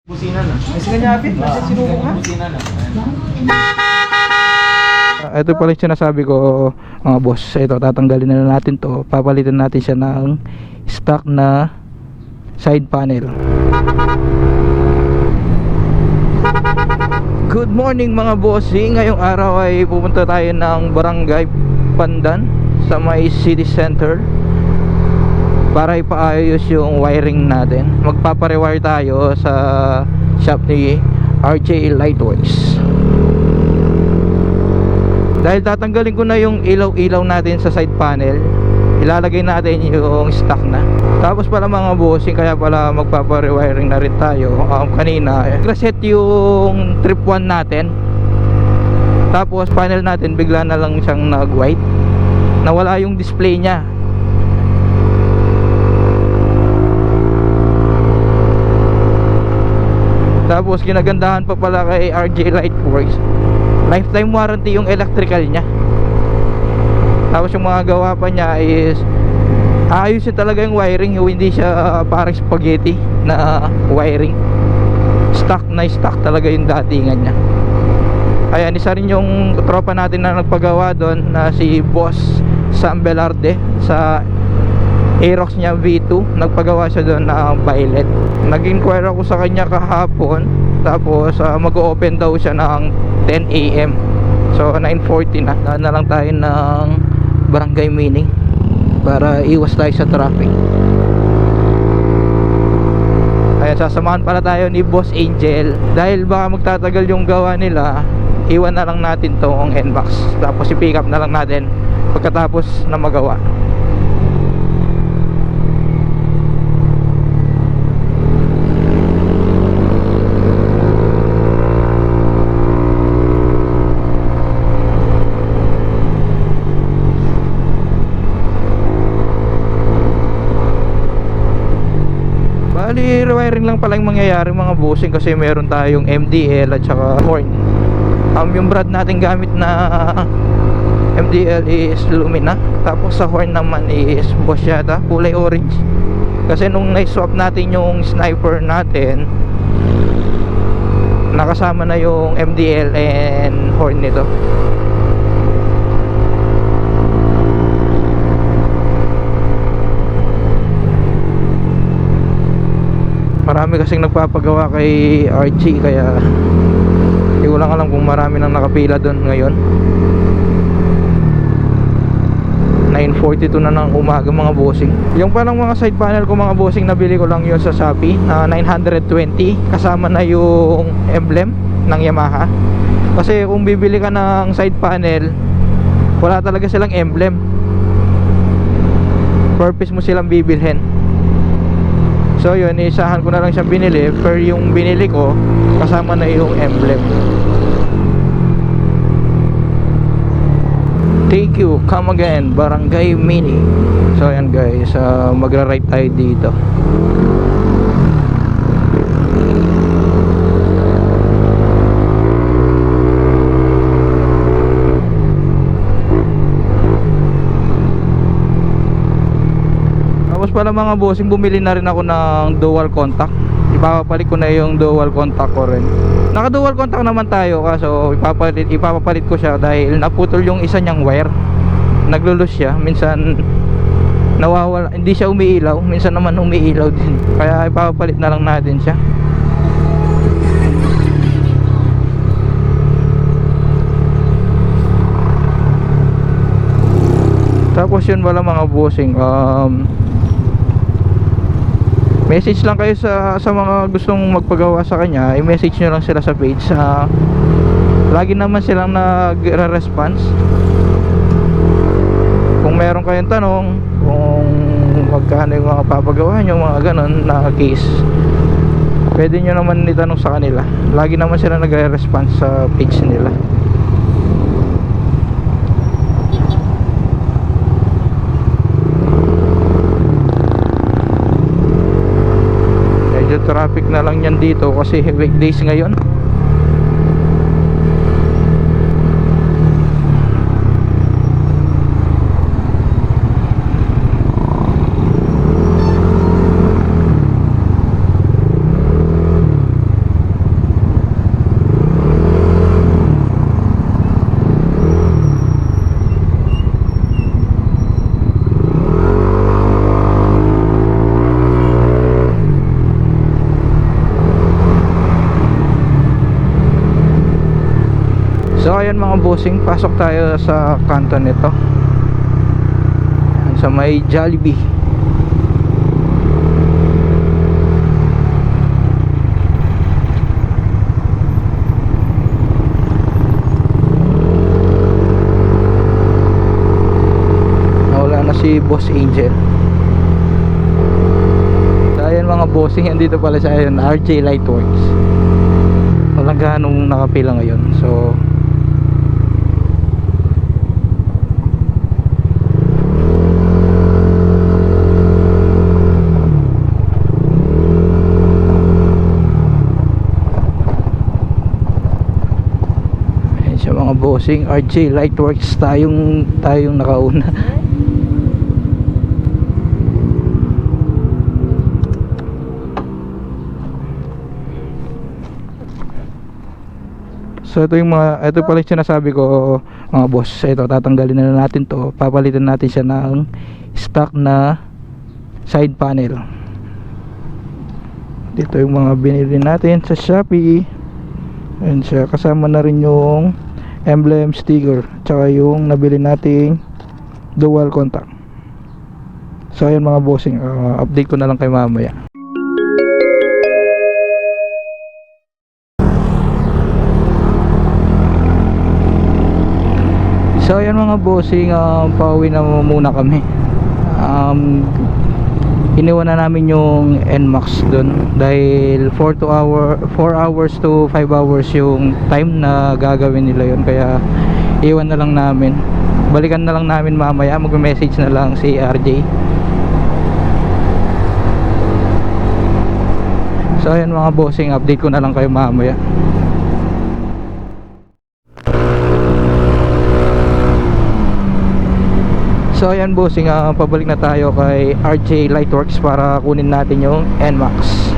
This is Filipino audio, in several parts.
Busina na. Ay, sila nyapit. Bakit sinubok ha? Busina na. Ito pala yung sinasabi ko, mga boss. Ito, tatanggalin na natin to. Papalitan natin siya ng stock na side panel. Good morning mga bossing. Ngayong araw ay pupunta tayo ng Barangay Pandan sa may city center para ipaayos yung wiring natin. Magpaparewire tayo sa shop ni RJ Lightworks. Dahil tatanggalin ko na yung ilaw-ilaw natin sa side panel, ilalagay natin yung stock na. Tapos pala mga bossing, kaya pala magpaparewiring na rin tayo. Kanina reset yung trip 1 natin. Tapos panel natin bigla na lang siyang nag-white. Nawala yung display niya. Tapos ginagandahan pa pala kay RJ Lightworks, lifetime warranty yung electrical niya. Tapos yung mga gawa pa niya is ayusin talaga yung wiring, hindi siya parang spaghetti na wiring. Stock na stock talaga yung datingan niya. Ayan, isa rin yung tropa natin na nagpagawa doon na si Boss Sam Belarde sa Aerox niya V2. Nagpagawa siya doon na violet. Nag-inquire ako sa kanya kahapon. Tapos mag-open daw siya ng 10 AM. So 9:40 na. Daan na lang tayo ng Barangay Mining para iwas tayo sa traffic. Ayan, sasamahan pala tayo ni Boss Angel. Dahil baka magtatagal yung gawa nila, iwan na lang natin tong NMAX. Tapos i-pick up na lang natin pagkatapos na magawa. Bali, rewiring lang pala yung mangyayari mga bossing, kasi meron tayong MDL at saka horn. Yung brad natin gamit na MDL is Lumina. Tapos sa horn naman is Bosch yata, kulay orange. Kasi nung na-swap natin yung sniper natin, nakasama na yung MDL and horn nito. Marami kasing nagpapagawa kay RG, kaya hindi ko lang alam kung marami nang nakapila doon ngayon. 9:42 na ng umaga mga bossing. Yung palang mga side panel ko mga bossing, nabili ko lang yun sa Shopee na 920, kasama na yung emblem ng Yamaha. Kasi kung bibili ka ng side panel, wala talaga silang emblem. Purpose mo silang bibilhin. So yun, isahan ko na lang siyang binili. Per yung binili ko, kasama na yung emblem. Thank you, come again, Barangay Mini. So yan guys, magra-ride tayo dito. Tapos pala mga bossing, bumili na rin ako ng dual contact. Ipapapalit ko na yung dual contact ko rin. Naka dual contact naman tayo, kaso ipapapalit ko siya dahil naputol yung isa niyang wire. Naglulus siya, minsan nawawala, hindi siya umiilaw, minsan naman umiilaw din. Kaya ipapapalit na lang natin siya. Tapos yun wala mga bossing, message lang kayo sa mga gustong magpagawa sa kanya. I-message nyo lang sila sa page. Lagi naman silang nagre-response. Kung meron kayong tanong kung magkano yung mga papagawa nyo, mga ganon na case, pwede nyo naman itanong sa kanila. Lagi naman sila nagre-response sa page nila. Traffic na lang yan dito kasi weekdays ngayon. So ayan mga bossing, pasok tayo sa kanto nito, sa may Jollibee. Nawala na si Boss Angel. So ayan mga bossing, andito pala siya, ayun, RJ Lightworks. Walang ganong nakapila ngayon. So mga bossing, RJ Lightworks, tayong nakauna. So ito pala yung sinasabi ko mga boss. Ito, tatanggalin na natin to, papalitan natin siya ng stock na side panel. Dito yung mga binili natin sa Shopee. Ayan siya, kasama na rin yung emblem sticker, tsaka yung nabili nating dual contact. So ayan mga bossing, update ko na lang kay mamaya. So ayan mga bossing, pauwi na muna kami. Iniwan na namin yung NMAX dun dahil 4 hours to 5 hours yung time na gagawin nila yun, kaya iwan na lang namin. Balikan na lang namin mamaya, mag-message na lang si RJ. So ayan mga bossing, update ko na lang kayo mamaya. So ayan bossing, pabalik na tayo kay RJ Lightworks para kunin natin yung NMAX.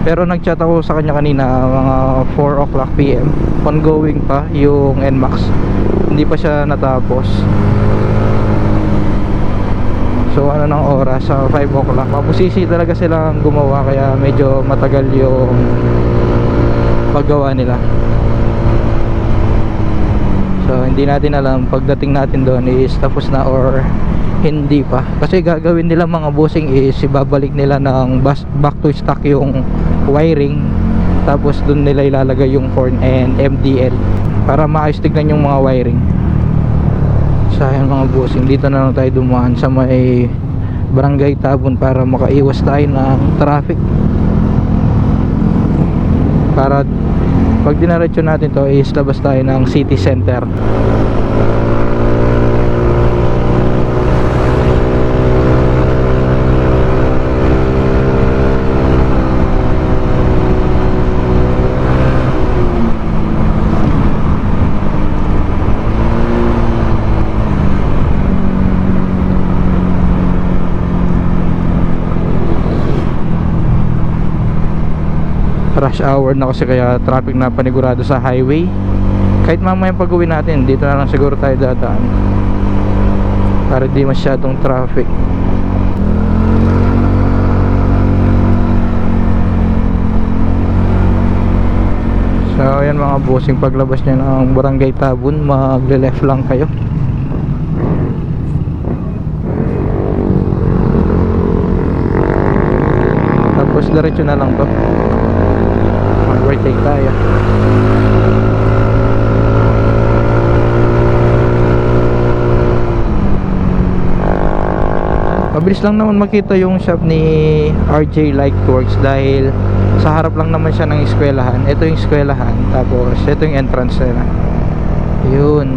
Pero nag-chat ako sa kanya kanina mga 4 o'clock PM. Ongoing pa yung NMAX, hindi pa siya natapos. So ano ng oras, 5 o'clock. Mapusisi talaga silang gumawa, kaya medyo matagal yung paggawa nila. So hindi natin alam pagdating natin doon is tapos na or hindi pa. Kasi gagawin nila mga bossing is ibabalik nila ng back to stock yung wiring, tapos doon nila ilalagay yung horn and MDL para maayos tignan yung mga wiring. So ayan mga bossing, dito na lang tayo dumaan sa may Barangay Tabon para makaiwas tayo ng traffic, para pag dinaretso natin to is labas tayo ng city center. Rush hour na kasi, kaya traffic na panigurado sa highway. Kahit mamaya pag-uwi natin, dito na lang siguro tayo dadaan para di masyadong traffic. So ayan mga bossing, paglabas nyo ng Barangay Tabon, magle-left lang kayo. Tapos diretso na lang to, mag-overtake tayo. Mabilis lang naman makita yung shop ni RJ Lightworks dahil sa harap lang naman siya ng eskwelahan. Ito yung eskwelahan, tapos ito yung entrance nila. Yun.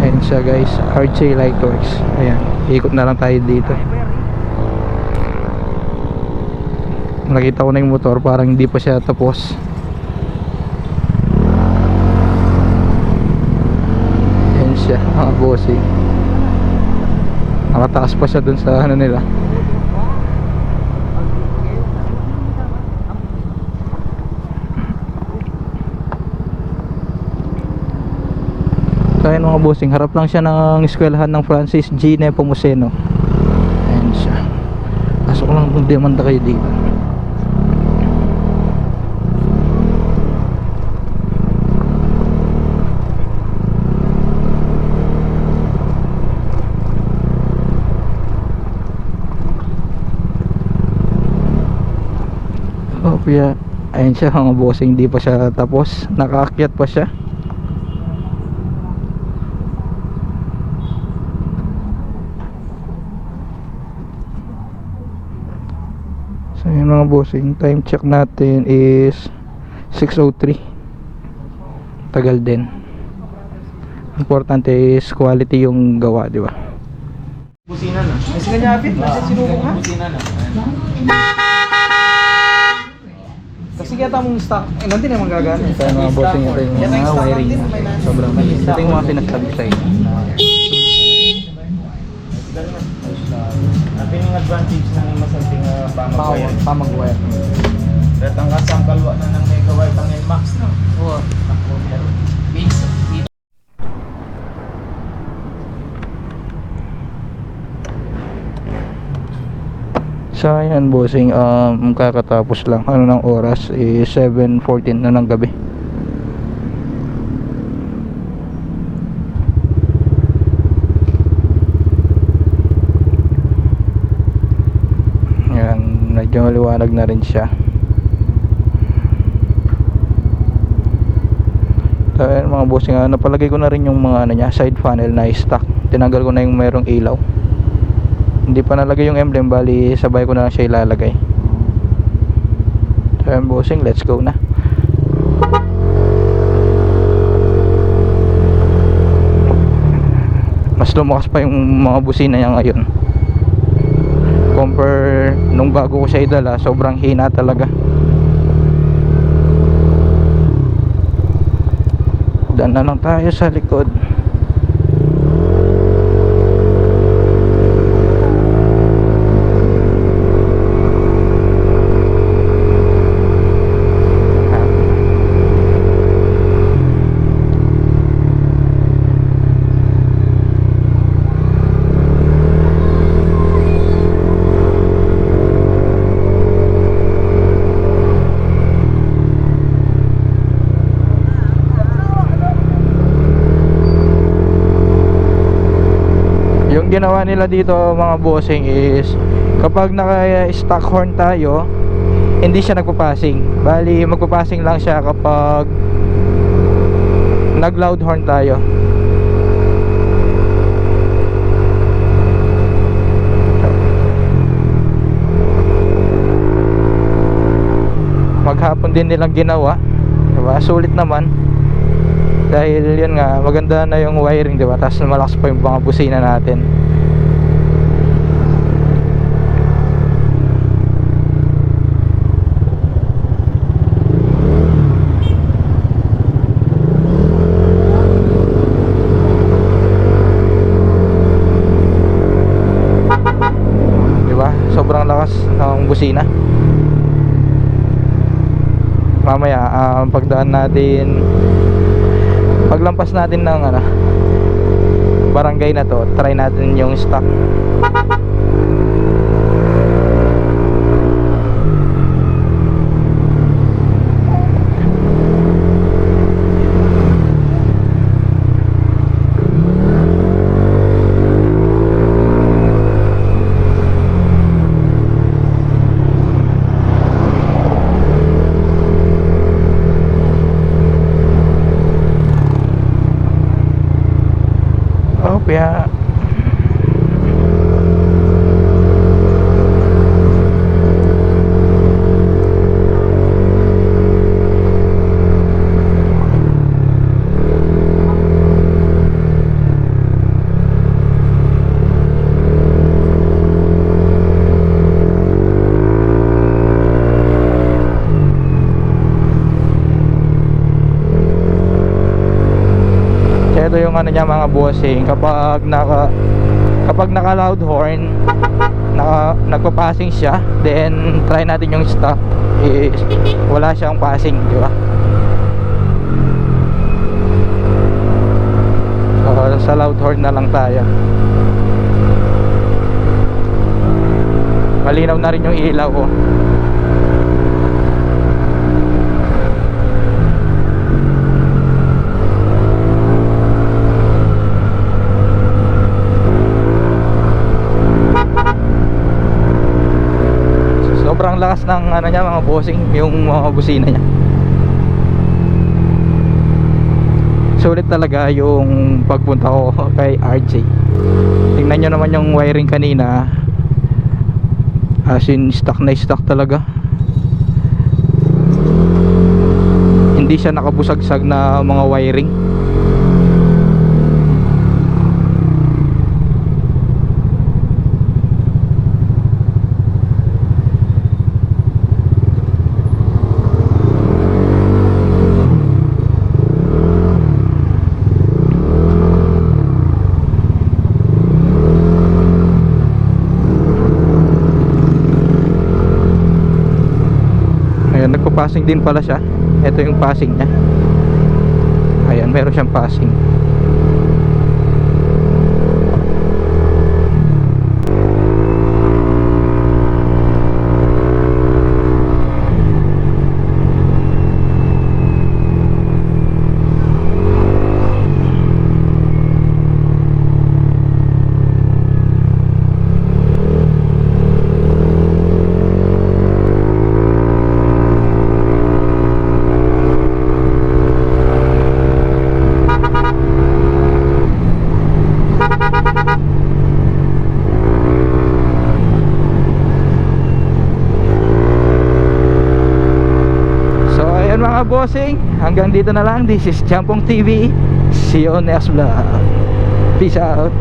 Ayan siya guys, RJ Lightworks. Ayan, ikot na lang tayo dito. Nakita ko na yung motor, parang hindi pa siya tapos. Siya, mga bossing, nakataas pa siya dun sa ano nila. So ayun mga bossing, harap lang siya ng eskwelahan ng Francis G. Nepomuceno. Ayan siya, pasok lang kung demanda kayo dito. Kaya ayun siya mga bossing, hindi pa siya tapos, nakaakyat pa siya. So yun mga bossing, time check natin is 6:03. Tagal din. Importante is quality yung gawa, di ba? Busina na. Kasi kanyapit, kasi sinubong ha? Busina na. Kasi kaya mong stock, eh nanti naman gagana. Ito yung mga bossing, ito yung Yan ang mga stock wiring natin, niya. may na- Sobrang maliit. Ito yung mga sinasabi sa inyo na Natin yung advantage ng masalting pamagwayan. Pamagwayan. Dahil ang kasang kalwa na ng megawatt ang NMAX na. Oo. So ayan bossing, kakatapos lang. Ano ng oras is 7:14 na ng gabi. Ayan, medyo maliwanag na rin siya. So ayan mga bossing, napalagay ko na rin yung mga ano niya, side panel na stock. Tinanggal ko na yung merong ilaw. Hindi pa nalagay yung emblem, bali sabay ko na lang siya ilalagay. So ayan bossing, let's go na. Mas lumakas pa yung mga busina niya ngayon compare nung bago ko siya idala. Sobrang hina talaga. Daan na lang tayo sa likod. Yung ginawa nila dito mga bossing is kapag naka stock horn tayo, hindi siya nagpapassing. Bali magpapassing lang siya kapag nag loud horn tayo. Maghapon din nilang ginawa, diba? Sulit naman. Dahil yun nga, maganda na yung wiring, diba? Tapos malakas pa yung mga busina natin. Diba? Sobrang lakas ng busina. Mamaya, pagdaan natin, paglampas natin ng barangay na to, try natin yung stock. Kaya ito yung ano niya mga bossing, kapag naka loud horn, nagpa-passing siya, then try natin yung stop, is wala siyang passing, di ba? So sa loud horn na lang tayo. Malinaw na rin yung ilaw ko. sobrang lakas ng ano niya mga bossing, yung mga busina niya. Sulit talaga yung pagpunta ko kay RJ. Tingnan nyo naman yung wiring kanina, as in stock na stock talaga. Hindi siya nakabusagsag na mga wiring. Ayan, nagpa-passing din pala siya. Ito yung passing niya. Ayan, meron siyang passing. Mga bossing, hanggang dito na lang. This is Jampong TV. See you on next vlog. Peace out.